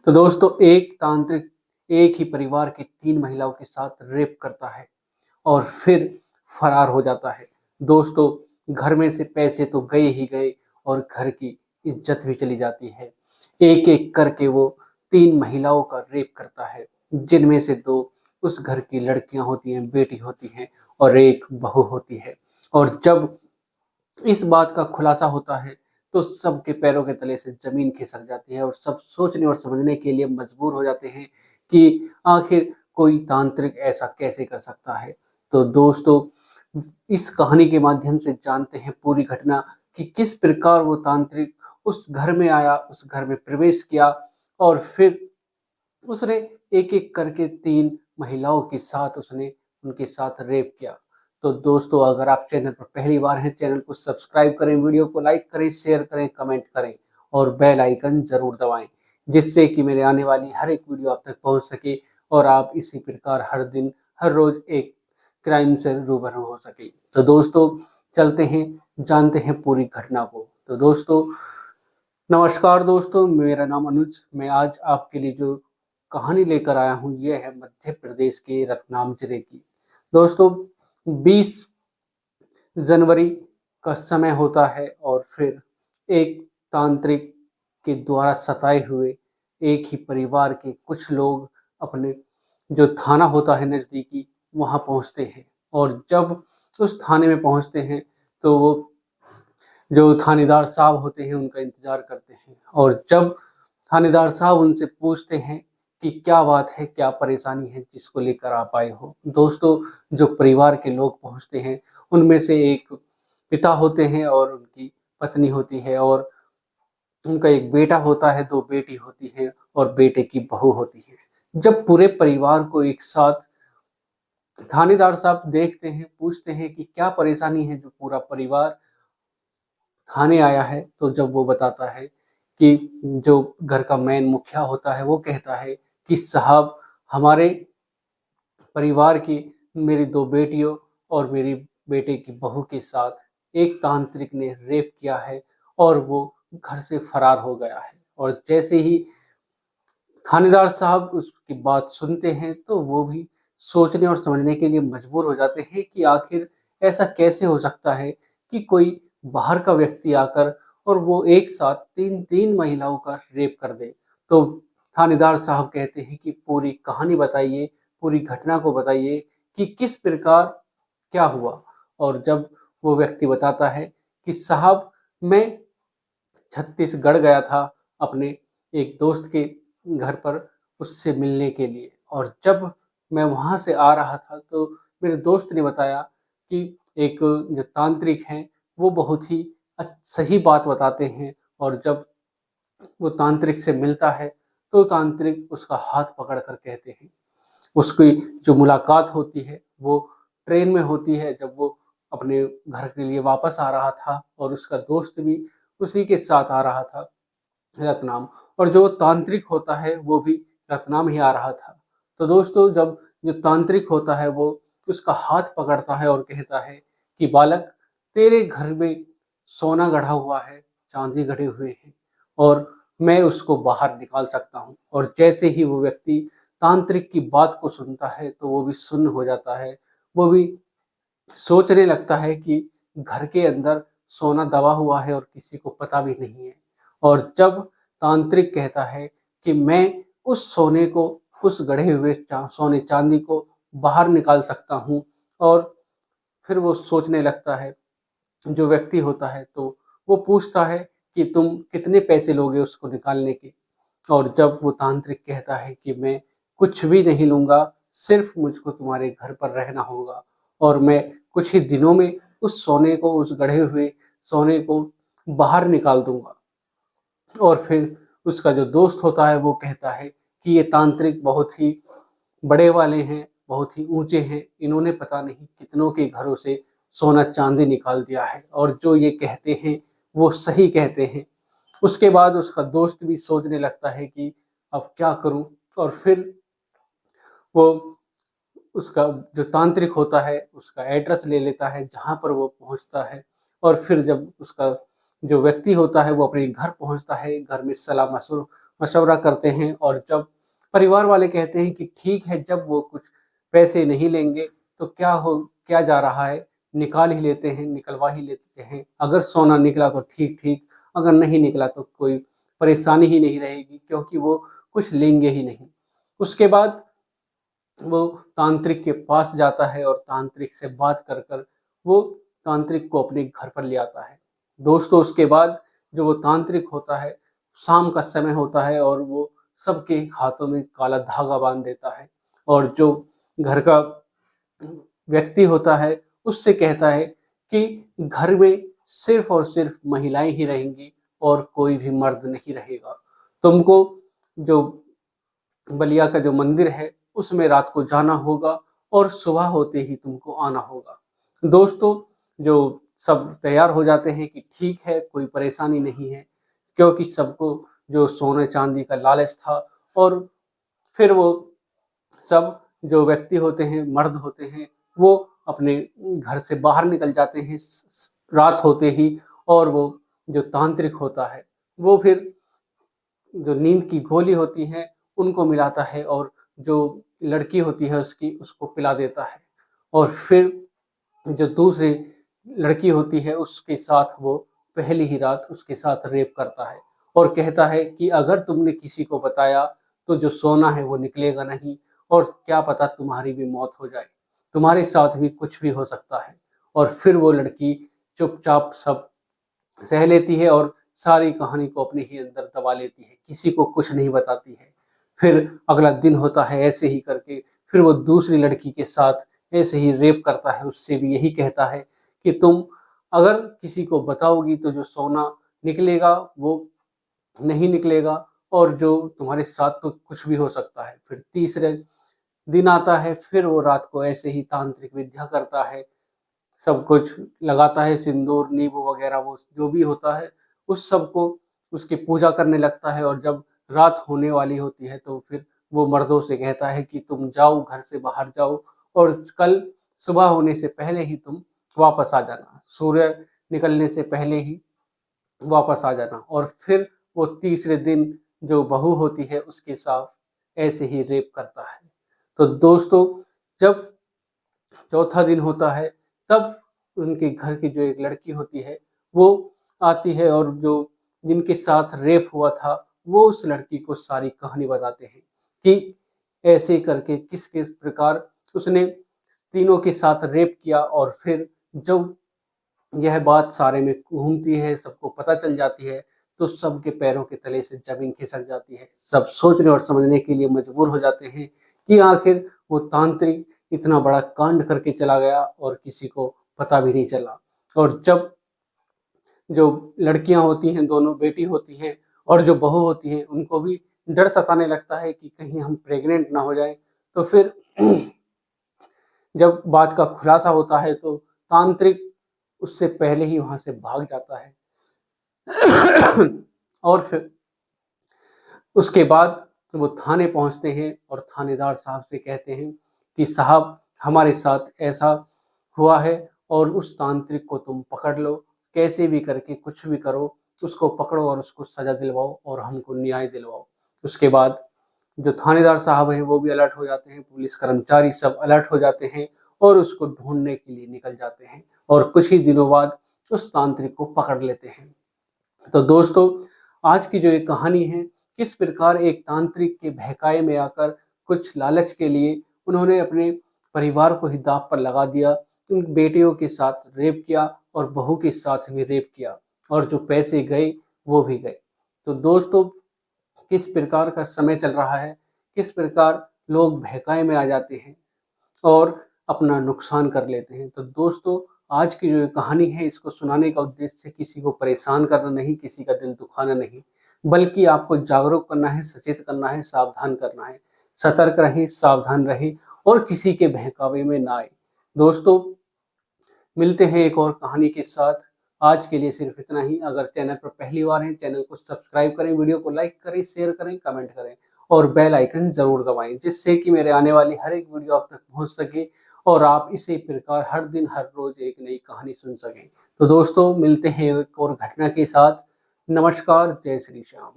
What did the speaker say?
तो दोस्तों एक तांत्रिक एक ही परिवार की 3 महिलाओं के साथ रेप करता है और फिर फरार हो जाता है। दोस्तों घर में से पैसे तो गए ही गए और घर की इज्जत भी चली जाती है। एक-एक करके वो 3 महिलाओं का रेप करता है, जिनमें से 2 उस घर की लड़कियाँ होती हैं, बेटी होती हैं और 1 बहू होती है। और जब इस बात का खुलासा होता है, तो सबके पैरों के तले से ज़मीन खिसक जाती है और सब सोचने और समझने के लिए मजबूर हो जाते हैं कि आखिर कोई तांत्रिक ऐसा कैसे कर सकता है। तो दोस्तों, इस कहानी के माध्यम से जानते हैं पूरी घटना कि किस प्रकार वो तांत्रिक उस घर में आया, उस घर में प्रवेश किया और फिर उसने एक-एक करके 3 महिलाओं के साथ उसने उनके साथ रेप किया। तो दोस्तों अगर आप चैनल पर पहली बार हैं, चैनल को सब्सक्राइब करें, वीडियो को लाइक करें, शेयर करें, कमेंट करें और बेल आइकन ज़रूर दबाएँ, जिससे कि मेरे आने वाली हर एक वीडियो आप तक पहुँच सके और आप इसी प्रकार हर दिन, हर रोज़ एक क्राइम से रूबरू हो सकें। तो दोस्तों चलते हैं, जानते हैं पूरी घटना को। तो दोस्तों नमस्कार दोस्तों, मेरा नाम अनुज। मैं आज आपके लिए जो कहानी लेकर आया हूँ, ये है मध्य प्रदेश के रतलाम जिले की। दोस्तों 20 जनवरी का समय होता है और फिर एक तांत्रिक के द्वारा सताए हुए एक ही परिवार के कुछ लोग अपने जो थाना होता है नज़दीकी, वहाँ पहुँचते हैं और जब उस थाने में पहुँचते हैं, तो वो जो थानेदार साहब होते हैं उनका इंतज़ार करते हैं और जब थानेदार साहब उनसे पूछते हैं कि क्या बात है, क्या परेशानी है जिसको लेकर आप आए हो? दोस्तों जो परिवार के लोग पहुँचते हैं, उनमें से एक पिता होते हैं और उनकी पत्नी होती है और उनका एक बेटा होता है, 2 बेटी होती हैं और बेटे की बहू होती है। जब पूरे परिवार को एक साथ थानेदार साहब देखते हैं, पूछते हैं कि क्या परेशानी है जो पूरा परिवार थाने आया है, तो जब वो बताता है कि जो घर का मेन मुखिया होता है, वो कहता है कि साहब हमारे परिवार की मेरी 2 बेटियों और मेरी बेटे की बहू के साथ एक तांत्रिक ने रेप किया है और वो घर से फरार हो गया है। और जैसे ही थानेदार साहब उसकी बात सुनते हैं, तो वो भी सोचने और समझने के लिए मजबूर हो जाते हैं कि आखिर ऐसा कैसे हो सकता है कि कोई बाहर का व्यक्ति आकर और वो एक साथ 3-3 महिलाओं का रेप कर दे। तो थानेदार साहब कहते हैं कि पूरी कहानी बताइए, पूरी घटना को बताइए कि किस प्रकार क्या हुआ? और जब वो व्यक्ति बताता है कि साहब मैं छत्तीसगढ़ गया था अपने एक दोस्त के घर पर उससे मिलने के लिए और जब मैं वहाँ से आ रहा था तो मेरे दोस्त ने बताया कि एक जो तांत्रिक हैं वो बहुत ही सही बात बताते हैं और जब वो तांत्रिक से मिलता है तो तांत्रिक उसका हाथ पकड़ कर कहते हैं उसकी जो मुलाकात होती है वो ट्रेन में होती है जब वो अपने घर के लिए वापस आ रहा था और उसका दोस्त भी उसी के साथ आ रहा था रतनाम और जो तांत्रिक होता है वो भी रतनाम ही आ रहा था। तो दोस्तों जब जो तांत्रिक होता है वो उसका हाथ पकड़ता है और कहता है कि बालक तेरे घर में सोना गढ़ा हुआ है, चांदी गढ़े हुए हैं और मैं उसको बाहर निकाल सकता हूँ। और जैसे ही वो व्यक्ति तांत्रिक की बात को सुनता है तो वो भी सुन्न हो जाता है। वो भी सोचने लगता है कि घर के अंदर सोना दबा हुआ है और किसी को पता भी नहीं है। और जब तांत्रिक कहता है कि मैं उस सोने को, उस गढ़े हुए सोने चांदी को बाहर निकाल सकता हूँ और फिर वो सोचने लगता है जो व्यक्ति होता है तो वो पूछता है कि तुम कितने पैसे लोगे उसको निकालने के? और जब वो तांत्रिक कहता है कि मैं कुछ भी नहीं लूँगा, सिर्फ़ मुझको तुम्हारे घर पर रहना होगा और मैं कुछ ही दिनों में उस सोने को, उस गढ़े हुए सोने को बाहर निकाल दूँगा। और फिर उसका जो दोस्त होता है वो कहता है कि ये तांत्रिक बहुत ही बड़े वाले हैं, बहुत ही ऊँचे हैं, इन्होंने पता नहीं कितनों के घरों से सोना-चाँदी निकाल दिया है और जो ये कहते हैं, वो सही कहते हैं। उसके बाद उसका दोस्त भी सोचने लगता है कि अब क्या करूँ? और फिर वो उसका जो तांत्रिक होता है, उसका एड्रेस ले लेता है जहाँ पर वो पहुँचता है और फिर जब उसका जो व्यक्ति होता है वो अपने घर पहुँचता है, घर में सलाह-मशवरा मशवरा करते हैं और जब परिवार वाले कहते हैं कि ठीक है, जब वो कुछ पैसे नहीं लेंगे तो क्या जा रहा है, निकाल ही लेते हैं, निकलवा ही लेते हैं। अगर सोना निकला तो ठीक-ठीक, अगर नहीं निकला तो कोई परेशानी ही नहीं रहेगी, क्योंकि वो कुछ लेंगे ही नहीं। उसके बाद वो तांत्रिक के पास जाता है और तांत्रिक से बात कर कर वो तांत्रिक को अपने घर पर ले आता है। दोस्तों, उसके बाद जो वो तांत्रिक होता है, शाम का समय होता है और वो सबके हाथों में काला धागा बांध देता है और जो घर का व्यक्ति होता है उससे कहता है कि घर में सिर्फ और सिर्फ महिलाएं ही रहेंगी और कोई भी मर्द नहीं रहेगा। तुमको जो बलिया का जो मंदिर है उसमें रात को जाना होगा और सुबह होते ही तुमको आना होगा। दोस्तों, जो सब तैयार हो जाते हैं कि ठीक है, कोई परेशानी नहीं है, क्योंकि सबको जो सोने चांदी का लालच था। और फिर वो सब जो व्यक्ति होते हैं, मर्द होते हैं, वो अपने घर से बाहर निकल जाते हैं रात होते ही। और वो जो तांत्रिक होता है वो फिर जो नींद की गोली होती है उनको मिलाता है और जो लड़की होती है उसकी उसको पिला देता है। और फिर जो दूसरी लड़की होती है उसके साथ वो पहली ही रात उसके साथ रेप करता है और कहता है कि अगर तुमने किसी को बताया तो जो सोना है वो निकलेगा नहीं और क्या पता तुम्हारी भी मौत हो जाए, तुम्हारे साथ भी कुछ भी हो सकता है। और फिर वो लड़की चुपचाप सब सह लेती है और सारी कहानी को अपने ही अंदर दबा लेती है, किसी को कुछ नहीं बताती है। फिर अगला दिन होता है ऐसे ही करके, फिर वो दूसरी लड़की के साथ ऐसे ही रेप करता है, उससे भी यही कहता है कि तुम अगर किसी को बताओगी तो जो सोना निकलेगा वो नहीं निकलेगा और जो तुम्हारे साथ तो कुछ भी हो सकता है। फिर तीसरे दिन आता है, फिर वो रात को ऐसे ही तांत्रिक विद्या करता है, सब कुछ लगाता है, सिंदूर, नींबू वगैरह वो जो भी होता है, उस सब को उसकी पूजा करने लगता है। और जब रात होने वाली होती है तो फिर वो मर्दों से कहता है कि तुम जाओ, घर से बाहर जाओ और कल सुबह होने से पहले ही तुम वापस आ जाना। सूर्य निकलने से पहले ही वापस आ जाना। और फिर वो तीसरे दिन जो बहू होती है उसके साथ ऐसे ही रेप करता है। तो दोस्तों, जब चौथा दिन होता है तब उनके घर की जो एक लड़की होती है वो आती है और जो जिनके साथ रेप हुआ था वो उस लड़की को सारी कहानी बताते हैं कि ऐसे करके किस किस प्रकार उसने तीनों के साथ रेप किया। और फिर जब यह बात सारे में घूमती है, सबको पता चल जाती है, तो सबके पैरों के तले से जमीन खिसक जाती है। सब सोचने और समझने के लिए मजबूर हो जाते हैं कि आखिर वो तांत्रिक इतना बड़ा कांड करके चला गया और किसी को पता भी नहीं चला। और जब जो लड़कियां होती हैं, दोनों बेटी होती हैं और जो बहू होती हैं, उनको भी डर सताने लगता है कि कहीं हम प्रेग्नेंट ना हो जाएं। तो फिर जब बात का खुलासा होता है तो तांत्रिक उससे पहले ही वहां से भाग जाता है। और फिर उसके बाद वो थाने पहुंचते हैं और थानेदार साहब से कहते हैं कि साहब, हमारे साथ ऐसा हुआ है और उस तांत्रिक को तुम पकड़ लो, कैसे भी करके कुछ भी करो, उसको पकड़ो और उसको सजा दिलवाओ और हमको न्याय दिलवाओ। उसके बाद जो थानेदार साहब हैं वो भी अलर्ट हो जाते हैं, पुलिस कर्मचारी सब अलर्ट हो जाते हैं और उसको ढूंढने के लिए निकल जाते हैं और कुछ ही दिनों बाद उस तांत्रिक को पकड़ लेते हैं। तो दोस्तों, आज की जो ये कहानी है, किस प्रकार एक तांत्रिक के बहकावे में आकर कुछ लालच के लिए उन्होंने अपने परिवार को ही दांव पर लगा दिया, उन बेटियों के साथ रेप किया और बहू के साथ भी रेप किया और जो पैसे गए वो भी गए। तो दोस्तों, किस प्रकार का समय चल रहा है, किस प्रकार लोग बहकावे में आ जाते हैं और अपना नुकसान कर लेते हैं। तो दोस्तों, आज की जो कहानी है इसको सुनाने का उद्देश्य किसी को परेशान करना नहीं, किसी का दिल दुखाना नहीं, बल्कि आपको जागरूक करना है, सचेत करना है, सावधान करना है। सतर्क रहें, सावधान रहें और किसी के बहकावे में ना आए। दोस्तों, मिलते हैं एक और कहानी के साथ। आज के लिए सिर्फ इतना ही। अगर चैनल पर पहली बार हैं, चैनल को सब्सक्राइब करें, वीडियो को लाइक करें, शेयर करें, कमेंट करें और बेल आइकन जरूर दबाएं, जिससे कि मेरे आने वाली हर एक वीडियो आप तक पहुंच सके और आप इसी प्रकार हर दिन हर रोज एक नई कहानी सुन सकें। तो दोस्तों, मिलते हैं एक और घटना के साथ। नमस्कार, जय श्री श्याम।